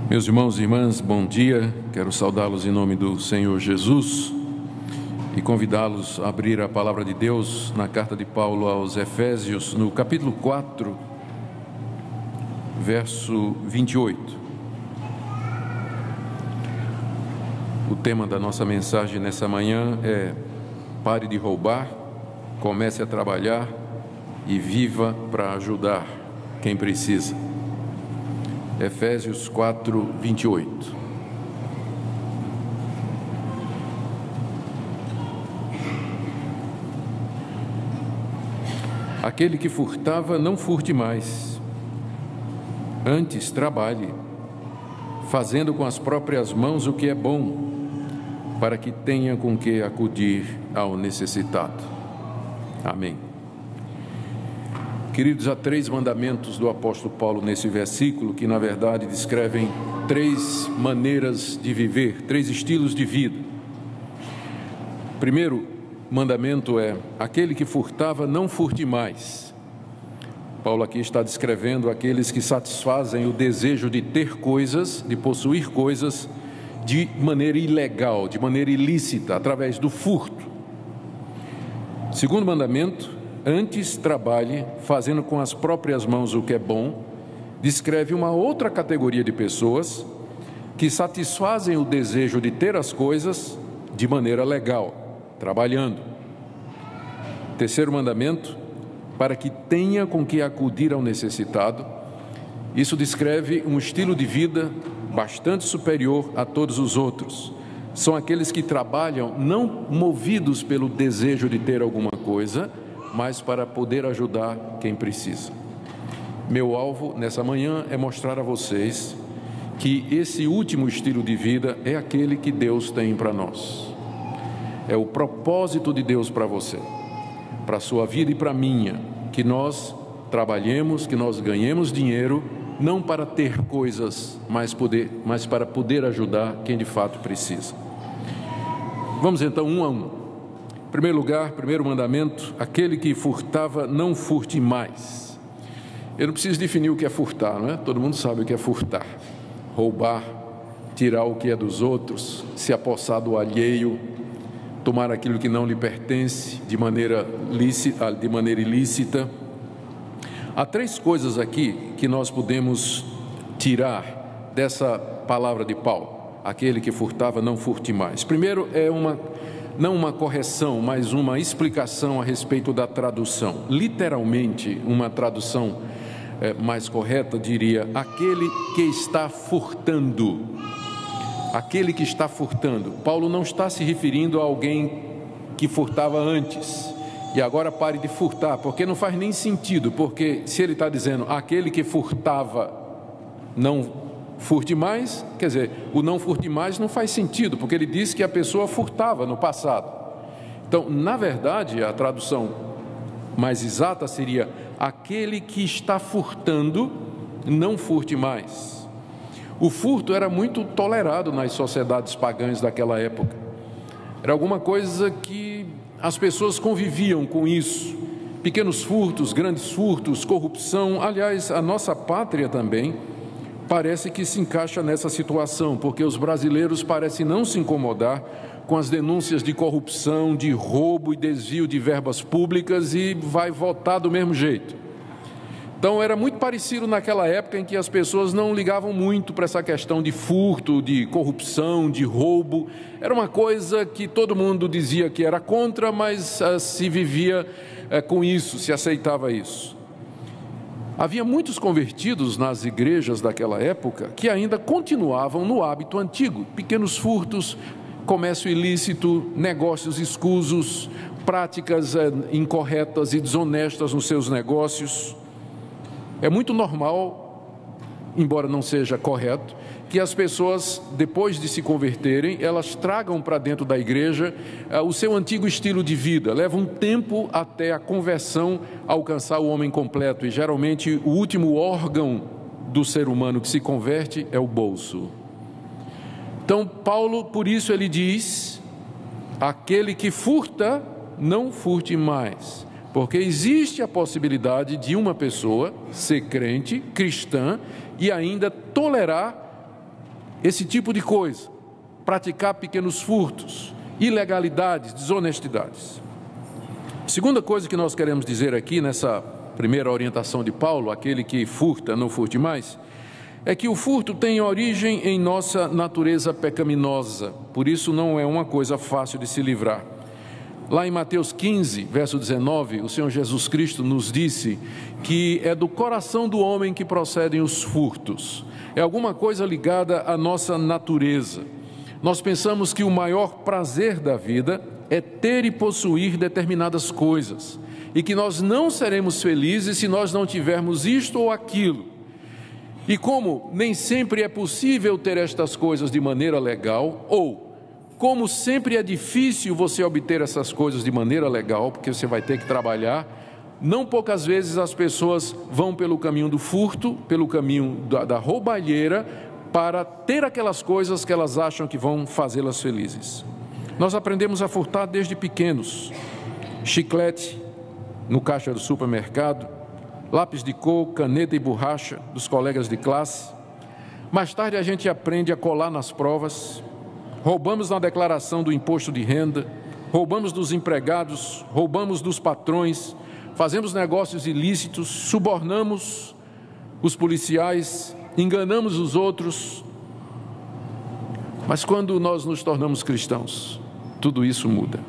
Meus irmãos e irmãs, bom dia. Quero saudá-los em nome do Senhor Jesus e convidá-los a abrir a palavra de Deus na carta de Paulo aos Efésios, no capítulo 4, verso 28. O tema da nossa mensagem nessa manhã é: pare de roubar, comece a trabalhar e viva para ajudar quem precisa. Efésios 4, 28. Aquele que furtava, não furte mais. Antes, trabalhe, fazendo com as próprias mãos o que é bom, para que tenha com que acudir ao necessitado. Amém. Queridos, há 3 mandamentos do apóstolo Paulo nesse versículo, que na verdade descrevem 3 maneiras de viver, 3 estilos de vida. O primeiro mandamento é: aquele que furtava, não furte mais. Paulo aqui está descrevendo aqueles que satisfazem o desejo de ter coisas, de possuir coisas, de maneira ilegal, de maneira ilícita, através do furto. Segundo mandamento: antes trabalhe, fazendo com as próprias mãos o que é bom, descreve uma outra categoria de pessoas que satisfazem o desejo de ter as coisas de maneira legal, trabalhando. Terceiro mandamento: para que tenha com que acudir ao necessitado. Isso descreve um estilo de vida bastante superior a todos os outros. São aqueles que trabalham não movidos pelo desejo de ter alguma coisa, mas para poder ajudar quem precisa. Meu alvo nessa manhã é mostrar a vocês que esse último estilo de vida é aquele que Deus tem para nós. É o propósito de Deus para você, para a sua vida e para a minha, que nós trabalhemos, que nós ganhemos dinheiro, não para ter coisas, mas para poder ajudar quem de fato precisa. Vamos então um a um. Em primeiro lugar, primeiro mandamento: aquele que furtava, não furte mais. Eu não preciso definir o que é furtar, não é? Todo mundo sabe o que é furtar: roubar, tirar o que é dos outros, se apossar do alheio, tomar aquilo que não lhe pertence de maneira ilícita. Há 3 coisas aqui que nós podemos tirar dessa palavra de Paulo: aquele que furtava, não furte mais. Primeiro é não uma correção, mas uma explicação a respeito da tradução. Literalmente, uma tradução mais correta diria: aquele que está furtando. Aquele que está furtando. Paulo não está se referindo a alguém que furtava antes e agora pare de furtar, porque não faz nem sentido, porque se ele está dizendo aquele que furtava, não furte mais, quer dizer, o não furte mais não faz sentido, porque ele diz que a pessoa furtava no passado. Então, na verdade, a tradução mais exata seria: aquele que está furtando, não furte mais. O furto era muito tolerado nas sociedades pagãs daquela época. Era alguma coisa que as pessoas conviviam com isso. Pequenos furtos, grandes furtos, corrupção. Aliás, a nossa pátria também parece que se encaixa nessa situação, porque os brasileiros parecem não se incomodar com as denúncias de corrupção, de roubo e desvio de verbas públicas, e vai votar do mesmo jeito. Então era muito parecido naquela época em que as pessoas não ligavam muito para essa questão de furto, de corrupção, de roubo. Era uma coisa que todo mundo dizia que era contra, mas se vivia com isso, se aceitava isso. Havia muitos convertidos nas igrejas daquela época que ainda continuavam no hábito antigo: pequenos furtos, comércio ilícito, negócios escusos, práticas incorretas e desonestas nos seus negócios. É muito normal, embora não seja correto, que as pessoas, depois de se converterem, elas tragam para dentro da igreja o seu antigo estilo de vida. Leva um tempo até a conversão alcançar o homem completo, e geralmente o último órgão do ser humano que se converte é o bolso. Então Paulo, por isso ele diz: aquele que furta, não furte mais. Porque existe a possibilidade de uma pessoa ser crente, cristã, e ainda tolerar esse tipo de coisa, praticar pequenos furtos, ilegalidades, desonestidades. Segunda coisa que nós queremos dizer aqui nessa primeira orientação de Paulo, aquele que furta, não furte mais, é que o furto tem origem em nossa natureza pecaminosa, por isso não é uma coisa fácil de se livrar. Lá em Mateus 15, verso 19, o Senhor Jesus Cristo nos disse que é do coração do homem que procedem os furtos. É alguma coisa ligada à nossa natureza. Nós pensamos que o maior prazer da vida é ter e possuir determinadas coisas, e que nós não seremos felizes se nós não tivermos isto ou aquilo. E como nem sempre é possível ter estas coisas de maneira legal, ou como sempre é difícil você obter essas coisas de maneira legal, porque você vai ter que trabalhar, não poucas vezes as pessoas vão pelo caminho do furto, pelo caminho da roubalheira, para ter aquelas coisas que elas acham que vão fazê-las felizes. Nós aprendemos a furtar desde pequenos: chiclete no caixa do supermercado, lápis de cor, caneta e borracha dos colegas de classe. Mais tarde a gente aprende a colar nas provas, roubamos na declaração do imposto de renda, roubamos dos empregados, roubamos dos patrões, fazemos negócios ilícitos, subornamos os policiais, enganamos os outros. Mas quando nós nos tornamos cristãos, tudo isso muda.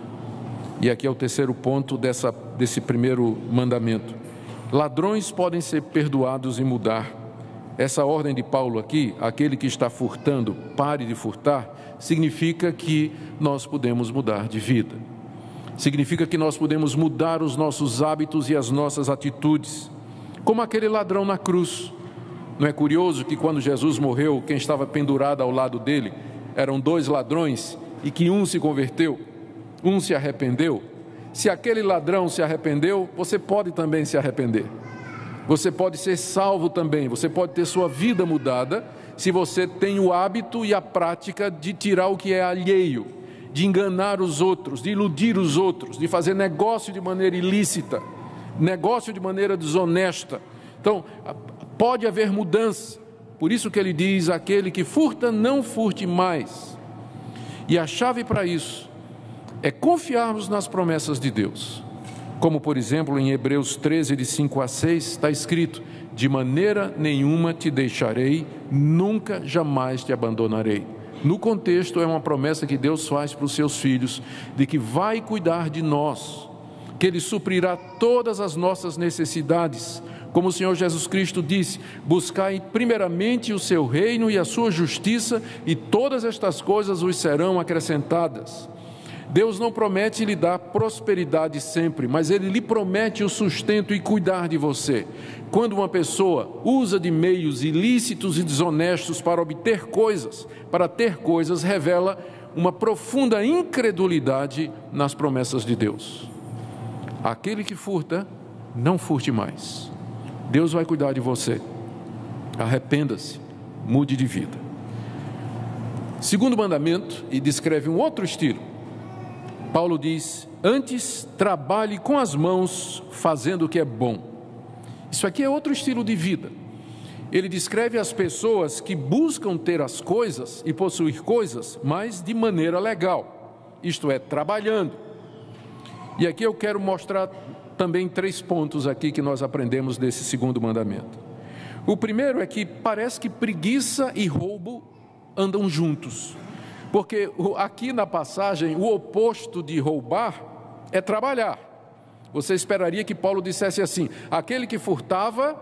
E aqui é o terceiro ponto desse primeiro mandamento. Ladrões podem ser perdoados e mudar. Essa ordem de Paulo aqui, aquele que está furtando, pare de furtar, significa que nós podemos mudar de vida. Significa que nós podemos mudar os nossos hábitos e as nossas atitudes. Como aquele ladrão na cruz. Não é curioso que quando Jesus morreu, quem estava pendurado ao lado dele eram 2 ladrões e que um se converteu, um se arrependeu? Se aquele ladrão se arrependeu, você pode também se arrepender. Você pode ser salvo também, você pode ter sua vida mudada, se você tem o hábito e a prática de tirar o que é alheio, de enganar os outros, de iludir os outros, de fazer negócio de maneira ilícita, negócio de maneira desonesta. Então, pode haver mudança. Por isso que ele diz: aquele que furta, não furte mais. E a chave para isso é confiarmos nas promessas de Deus. Como, por exemplo, em Hebreus 13, de 5 a 6, está escrito: de maneira nenhuma te deixarei, nunca, jamais te abandonarei. No contexto, é uma promessa que Deus faz para os seus filhos, de que vai cuidar de nós, que Ele suprirá todas as nossas necessidades. Como o Senhor Jesus Cristo disse: buscai primeiramente o seu reino e a sua justiça, e todas estas coisas vos serão acrescentadas. Deus não promete lhe dar prosperidade sempre, mas Ele lhe promete o sustento e cuidar de você. Quando uma pessoa usa de meios ilícitos e desonestos para obter coisas, para ter coisas, revela uma profunda incredulidade nas promessas de Deus. Aquele que furta, não furte mais. Deus vai cuidar de você. Arrependa-se, mude de vida. Segundo mandamento, e descreve um outro estilo. Paulo diz: antes trabalhe com as mãos, fazendo o que é bom. Isso aqui é outro estilo de vida. Ele descreve as pessoas que buscam ter as coisas e possuir coisas, mas de maneira legal. Isto é, trabalhando. E aqui eu quero mostrar também 3 pontos aqui que nós aprendemos desse segundo mandamento. O primeiro é que parece que preguiça e roubo andam juntos. Porque aqui na passagem, o oposto de roubar é trabalhar. Você esperaria que Paulo dissesse assim: aquele que furtava,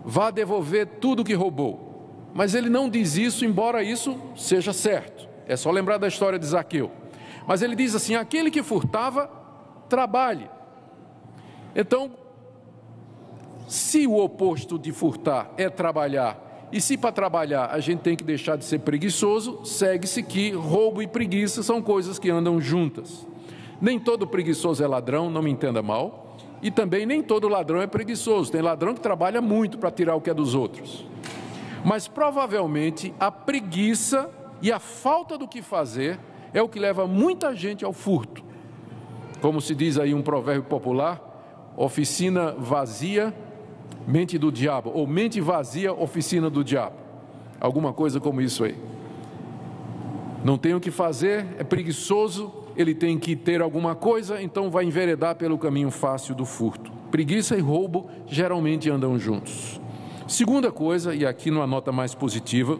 vá devolver tudo que roubou. Mas ele não diz isso, embora isso seja certo. É só lembrar da história de Zaqueu. Mas ele diz assim: aquele que furtava, trabalhe. Então, se o oposto de furtar é trabalhar, e se para trabalhar a gente tem que deixar de ser preguiçoso, segue-se que roubo e preguiça são coisas que andam juntas. Nem todo preguiçoso é ladrão, não me entenda mal, e também nem todo ladrão é preguiçoso. Tem ladrão que trabalha muito para tirar o que é dos outros. Mas provavelmente a preguiça e a falta do que fazer é o que leva muita gente ao furto. Como se diz aí um provérbio popular: oficina vazia, mente do diabo, ou mente vazia, oficina do diabo. Alguma coisa como isso aí. Não tem o que fazer, é preguiçoso, ele tem que ter alguma coisa, então vai enveredar pelo caminho fácil do furto. Preguiça e roubo geralmente andam juntos. Segunda coisa, e aqui numa nota mais positiva,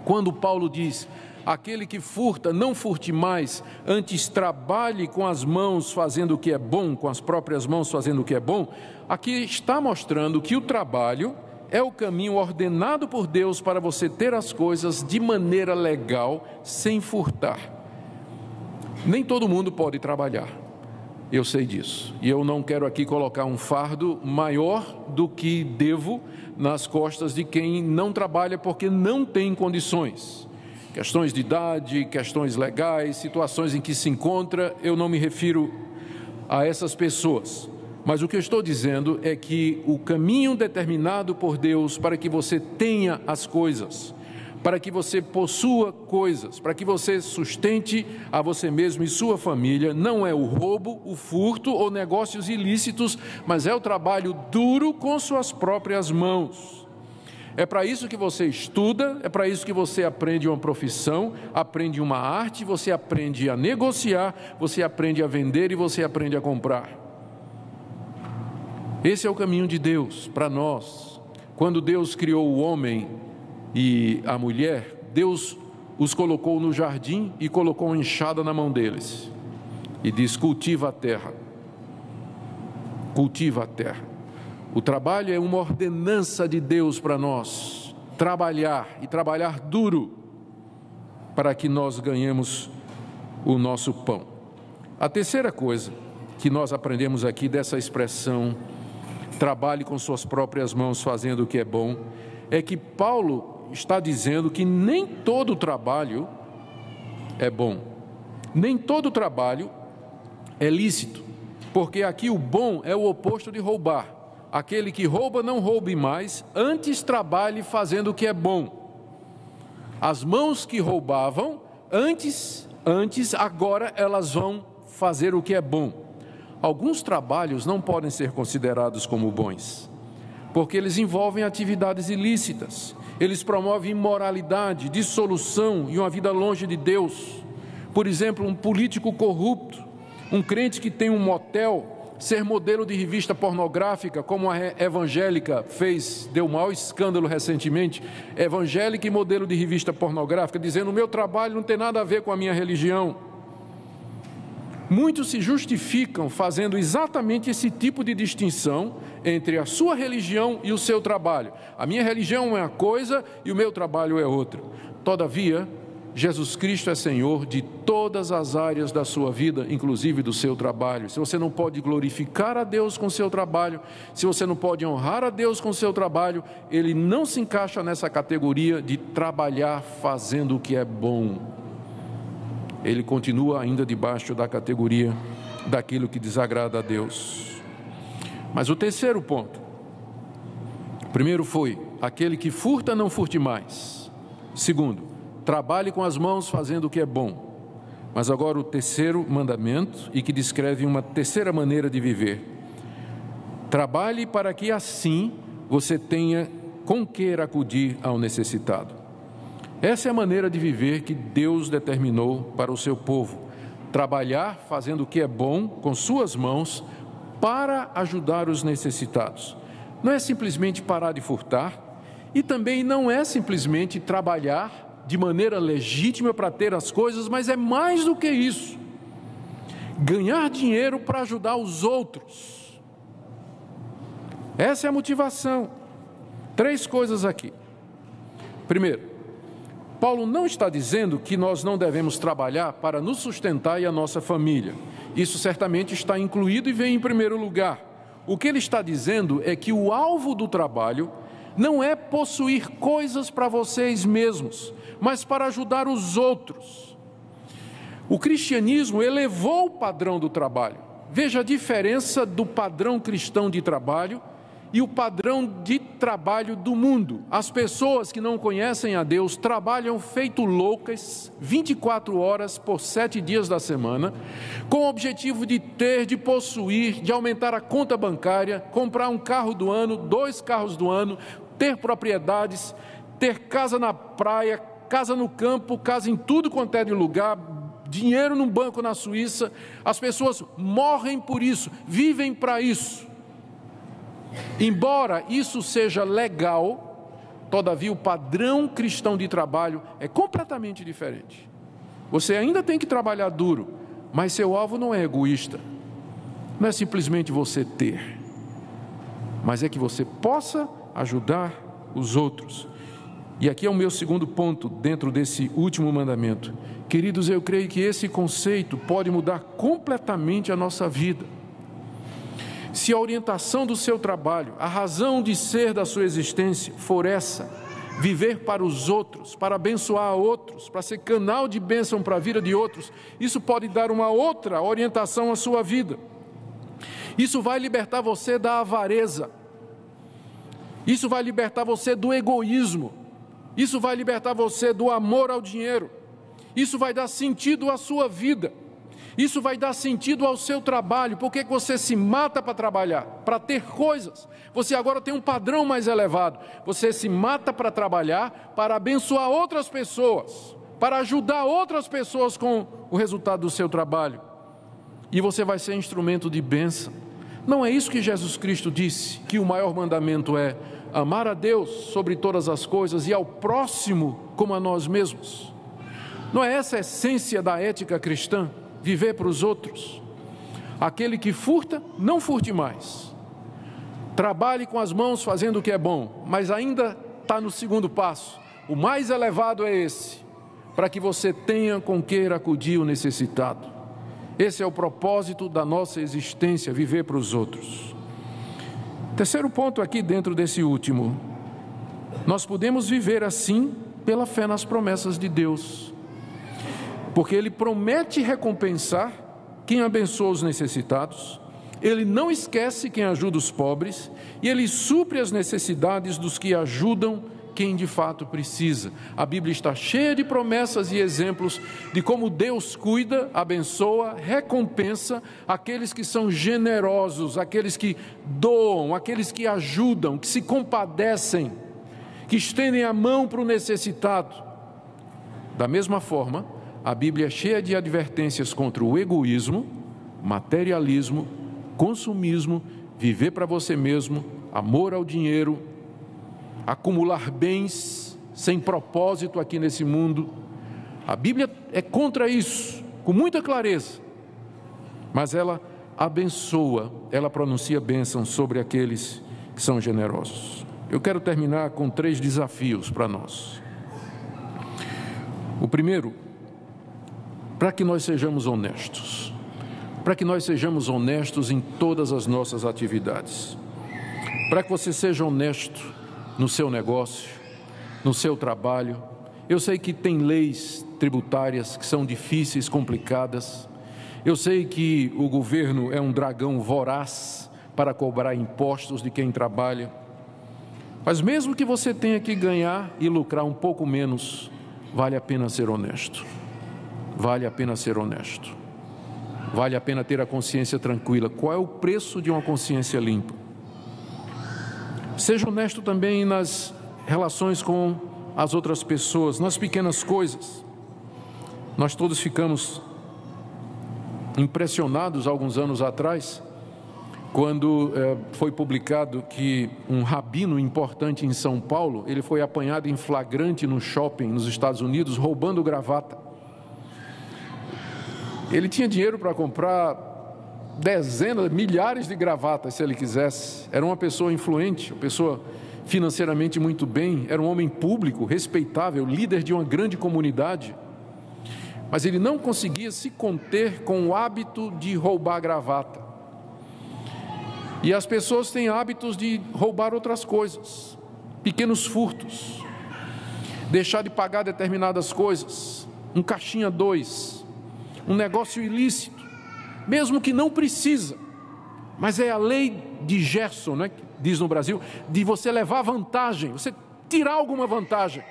quando Paulo diz: aquele que furta, não furte mais, antes trabalhe com as mãos fazendo o que é bom, com as próprias mãos fazendo o que é bom, aqui está mostrando que o trabalho é o caminho ordenado por Deus para você ter as coisas de maneira legal, sem furtar. Nem todo mundo pode trabalhar, eu sei disso, e eu não quero aqui colocar um fardo maior do que devo nas costas de quem não trabalha porque não tem condições. Questões de idade, questões legais, situações em que se encontra, eu não me refiro a essas pessoas. Mas o que eu estou dizendo é que o caminho determinado por Deus para que você tenha as coisas, para que você possua coisas, para que você sustente a você mesmo e sua família, não é o roubo, o furto ou negócios ilícitos, mas é o trabalho duro com suas próprias mãos. É para isso que você estuda, é para isso que você aprende uma profissão, aprende uma arte, você aprende a negociar, você aprende a vender e você aprende a comprar. Esse é o caminho de Deus para nós. Quando Deus criou o homem e a mulher, Deus os colocou no jardim e colocou uma enxada na mão deles. E diz: cultiva a terra. Cultiva a terra. O trabalho é uma ordenança de Deus para nós. Trabalhar e trabalhar duro para que nós ganhemos o nosso pão. A terceira coisa que nós aprendemos aqui dessa expressão, trabalhe com suas próprias mãos fazendo o que é bom, é que Paulo está dizendo que nem todo trabalho é bom, nem todo trabalho é lícito, porque aqui o bom é o oposto de roubar. Aquele que rouba, não roube mais, antes trabalhe fazendo o que é bom. As mãos que roubavam, antes, agora elas vão fazer o que é bom. Alguns trabalhos não podem ser considerados como bons, porque eles envolvem atividades ilícitas, eles promovem imoralidade, dissolução e uma vida longe de Deus. Por exemplo, um político corrupto, um crente que tem um motel, ser modelo de revista pornográfica, como a evangélica fez, deu maior escândalo recentemente, evangélica e modelo de revista pornográfica, dizendo: o meu trabalho não tem nada a ver com a minha religião. Muitos se justificam fazendo exatamente esse tipo de distinção entre a sua religião e o seu trabalho. A minha religião é uma coisa e o meu trabalho é outra. Todavia, Jesus Cristo é Senhor de todas as áreas da sua vida, inclusive do seu trabalho. Se você não pode glorificar a Deus com o seu trabalho, se você não pode honrar a Deus com o seu trabalho, ele não se encaixa nessa categoria de trabalhar fazendo o que é bom. Ele continua ainda debaixo da categoria daquilo que desagrada a Deus. Mas o terceiro ponto, primeiro foi: aquele que furta, não furte mais. Segundo, trabalhe com as mãos fazendo o que é bom. Mas agora o terceiro mandamento, e que descreve uma terceira maneira de viver: trabalhe para que assim você tenha com que acudir ao necessitado. Essa é a maneira de viver que Deus determinou para o seu povo: trabalhar fazendo o que é bom com suas mãos para ajudar os necessitados. Não é simplesmente parar de furtar, e também não é simplesmente trabalhar de maneira legítima para ter as coisas, mas é mais do que isso: ganhar dinheiro para ajudar os outros. Essa é a motivação. 3 coisas aqui. Primeiro, Paulo não está dizendo que nós não devemos trabalhar para nos sustentar e a nossa família. Isso certamente está incluído e vem em primeiro lugar. O que ele está dizendo é que o alvo do trabalho não é possuir coisas para vocês mesmos, mas para ajudar os outros. O cristianismo elevou o padrão do trabalho. Veja a diferença do padrão cristão de trabalho e o padrão de trabalho do mundo. As pessoas que não conhecem a Deus trabalham feito loucas 24 horas por 7 dias da semana, com o objetivo de ter, de possuir, de aumentar a conta bancária, comprar um carro do ano, 2 carros do ano, ter propriedades, ter casa na praia, casa no campo, casa em tudo quanto é de lugar, dinheiro num banco na Suíça. As pessoas morrem por isso, vivem para isso. Embora isso seja legal, todavia o padrão cristão de trabalho é completamente diferente. Você ainda tem que trabalhar duro, mas seu alvo não é egoísta. Não é simplesmente você ter, mas é que você possa ajudar os outros. E aqui é o meu segundo ponto dentro desse último mandamento. Queridos, eu creio que esse conceito pode mudar completamente a nossa vida. Se a orientação do seu trabalho, a razão de ser da sua existência for essa, viver para os outros, para abençoar outros, para ser canal de bênção para a vida de outros, isso pode dar uma outra orientação à sua vida. Isso vai libertar você da avareza. Isso vai libertar você do egoísmo. Isso vai libertar você do amor ao dinheiro. Isso vai dar sentido à sua vida. Isso vai dar sentido ao seu trabalho. Por que você se mata para trabalhar? Para ter coisas. Você agora tem um padrão mais elevado. Você se mata para trabalhar, para abençoar outras pessoas, para ajudar outras pessoas com o resultado do seu trabalho. E você vai ser instrumento de bênção. Não é isso que Jesus Cristo disse, que o maior mandamento é amar a Deus sobre todas as coisas e ao próximo como a nós mesmos? Não é essa a essência da ética cristã? Viver para os outros. Aquele que furta, não furte mais. Trabalhe com as mãos fazendo o que é bom, mas ainda está no segundo passo. O mais elevado é esse, para que você tenha com que acudir o necessitado. Esse é o propósito da nossa existência, viver para os outros. Terceiro ponto aqui dentro desse último. Nós podemos viver assim pela fé nas promessas de Deus. Porque Ele promete recompensar quem abençoa os necessitados, Ele não esquece quem ajuda os pobres, e Ele supre as necessidades dos que ajudam quem de fato precisa. A Bíblia está cheia de promessas e exemplos de como Deus cuida, abençoa, recompensa aqueles que são generosos, aqueles que doam, aqueles que ajudam, que se compadecem, que estendem a mão para o necessitado. Da mesma forma, a Bíblia é cheia de advertências contra o egoísmo, materialismo, consumismo, viver para você mesmo, amor ao dinheiro, acumular bens sem propósito aqui nesse mundo. A Bíblia é contra isso, com muita clareza, mas ela abençoa, ela pronuncia bênção sobre aqueles que são generosos. Eu quero terminar com 3 desafios para nós. O primeiro, para que nós sejamos honestos, para que nós sejamos honestos em todas as nossas atividades, para que você seja honesto no seu negócio, no seu trabalho. Eu sei que tem leis tributárias que são difíceis, complicadas. Eu sei que o governo é um dragão voraz para cobrar impostos de quem trabalha. Mas mesmo que você tenha que ganhar e lucrar um pouco menos, vale a pena ser honesto. Vale a pena ser honesto. Vale a pena ter a consciência tranquila. Qual é o preço de uma consciência limpa? Seja honesto também nas relações com as outras pessoas, nas pequenas coisas. Nós todos ficamos impressionados alguns anos atrás, quando foi publicado que um rabino importante em São Paulo, ele foi apanhado em flagrante no shopping nos Estados Unidos, roubando gravata. Ele tinha dinheiro para comprar dezenas, milhares de gravatas, se ele quisesse. Era uma pessoa influente, uma pessoa financeiramente muito bem, era um homem público, respeitável, líder de uma grande comunidade. Mas ele não conseguia se conter com o hábito de roubar gravata. E as pessoas têm hábitos de roubar outras coisas, pequenos furtos, deixar de pagar determinadas coisas, um caixinha 2, um negócio ilícito, mesmo que não precisa, mas é a lei de Gerson, né, que diz no Brasil, de você levar vantagem, você tirar alguma vantagem.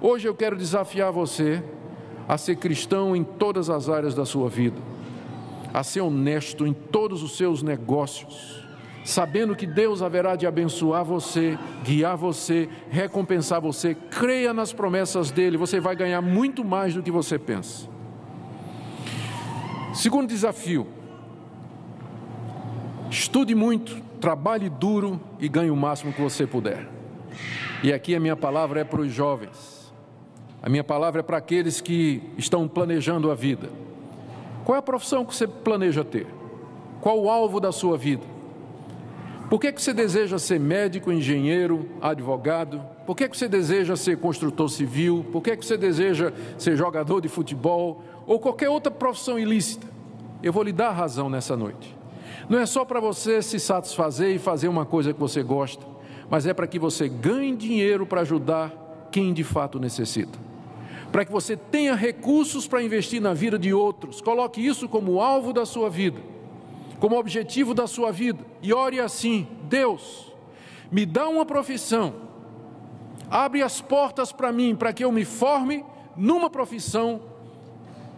Hoje eu quero desafiar você a ser cristão em todas as áreas da sua vida, a ser honesto em todos os seus negócios, sabendo que Deus haverá de abençoar você, guiar você, recompensar você. Creia nas promessas dele, você vai ganhar muito mais do que você pensa. Segundo desafio: estude muito, trabalhe duro e ganhe o máximo que você puder. E aqui a minha palavra é para os jovens, a minha palavra é para aqueles que estão planejando a vida. Qual é a profissão que você planeja ter? Qual o alvo da sua vida? Por que você deseja ser médico, engenheiro, advogado? Por que você deseja ser construtor civil? Por que você deseja ser jogador de futebol? Ou qualquer outra profissão ilícita? Eu vou lhe dar a razão nessa noite. Não é só para você se satisfazer e fazer uma coisa que você gosta, mas é para que você ganhe dinheiro para ajudar quem de fato necessita. Para que você tenha recursos para investir na vida de outros. Coloque isso como alvo da sua vida, como objetivo da sua vida, e ore assim: Deus, me dá uma profissão, abre as portas para mim, para que eu me forme numa profissão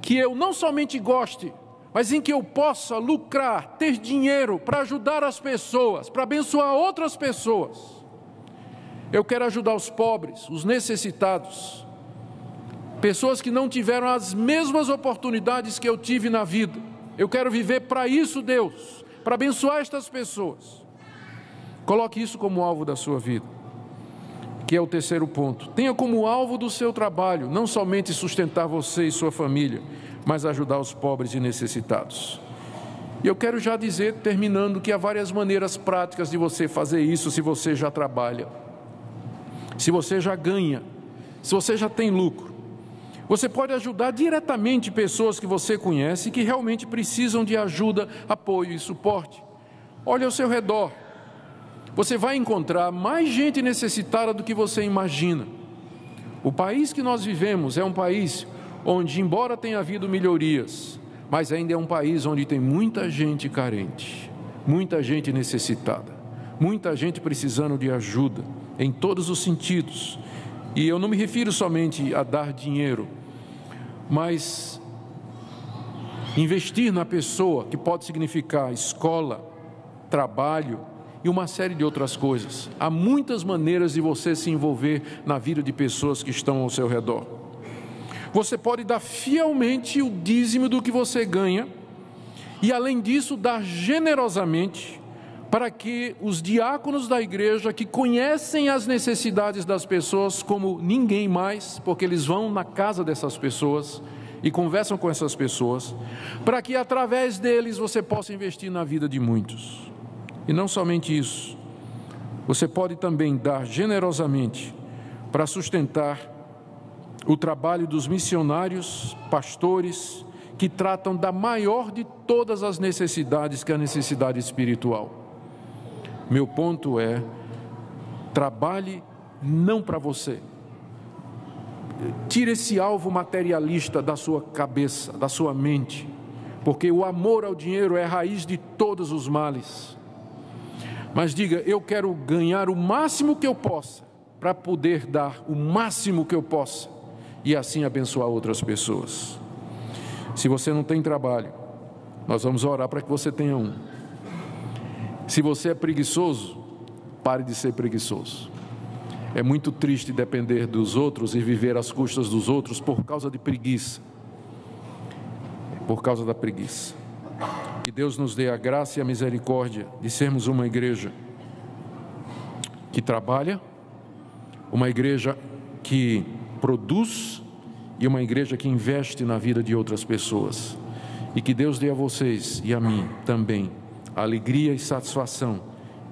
que eu não somente goste, mas em que eu possa lucrar, ter dinheiro para ajudar as pessoas, para abençoar outras pessoas. Eu quero ajudar os pobres, os necessitados, pessoas que não tiveram as mesmas oportunidades que eu tive na vida. Eu quero viver para isso, Deus, para abençoar estas pessoas. Coloque isso como alvo da sua vida, que é o terceiro ponto. Tenha como alvo do seu trabalho, não somente sustentar você e sua família, mas ajudar os pobres e necessitados. E eu quero já dizer, terminando, que há várias maneiras práticas de você fazer isso, se você já trabalha, se você já ganha, se você já tem lucro. Você pode ajudar diretamente pessoas que você conhece e que realmente precisam de ajuda, apoio e suporte. Olhe ao seu redor. Você vai encontrar mais gente necessitada do que você imagina. O país que nós vivemos é um país onde, embora tenha havido melhorias, mas ainda é um país onde tem muita gente carente, muita gente necessitada, muita gente precisando de ajuda, em todos os sentidos. E eu não me refiro somente a dar dinheiro, mas investir na pessoa, que pode significar escola, trabalho e uma série de outras coisas. Há muitas maneiras de você se envolver na vida de pessoas que estão ao seu redor. Você pode dar fielmente o dízimo do que você ganha e, além disso, dar generosamente para que os diáconos da igreja, que conhecem as necessidades das pessoas como ninguém mais, porque eles vão na casa dessas pessoas e conversam com essas pessoas, para que através deles você possa investir na vida de muitos. E não somente isso, você pode também dar generosamente para sustentar o trabalho dos missionários, pastores, que tratam da maior de todas as necessidades, que é a necessidade espiritual. Meu ponto é: trabalhe não para você. Tire esse alvo materialista da sua cabeça, da sua mente, porque o amor ao dinheiro é a raiz de todos os males. Mas diga: eu quero ganhar o máximo que eu possa, para poder dar o máximo que eu possa, e assim abençoar outras pessoas. Se você não tem trabalho, nós vamos orar para que você tenha um. Se você é preguiçoso, pare de ser preguiçoso. É muito triste depender dos outros e viver às custas dos outros por causa de preguiça. Por causa da preguiça. Que Deus nos dê a graça e a misericórdia de sermos uma igreja que trabalha, uma igreja que produz e uma igreja que investe na vida de outras pessoas. E que Deus dê a vocês e a mim também a alegria e satisfação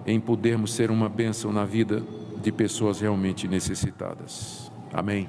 em podermos ser uma bênção na vida de pessoas realmente necessitadas. Amém.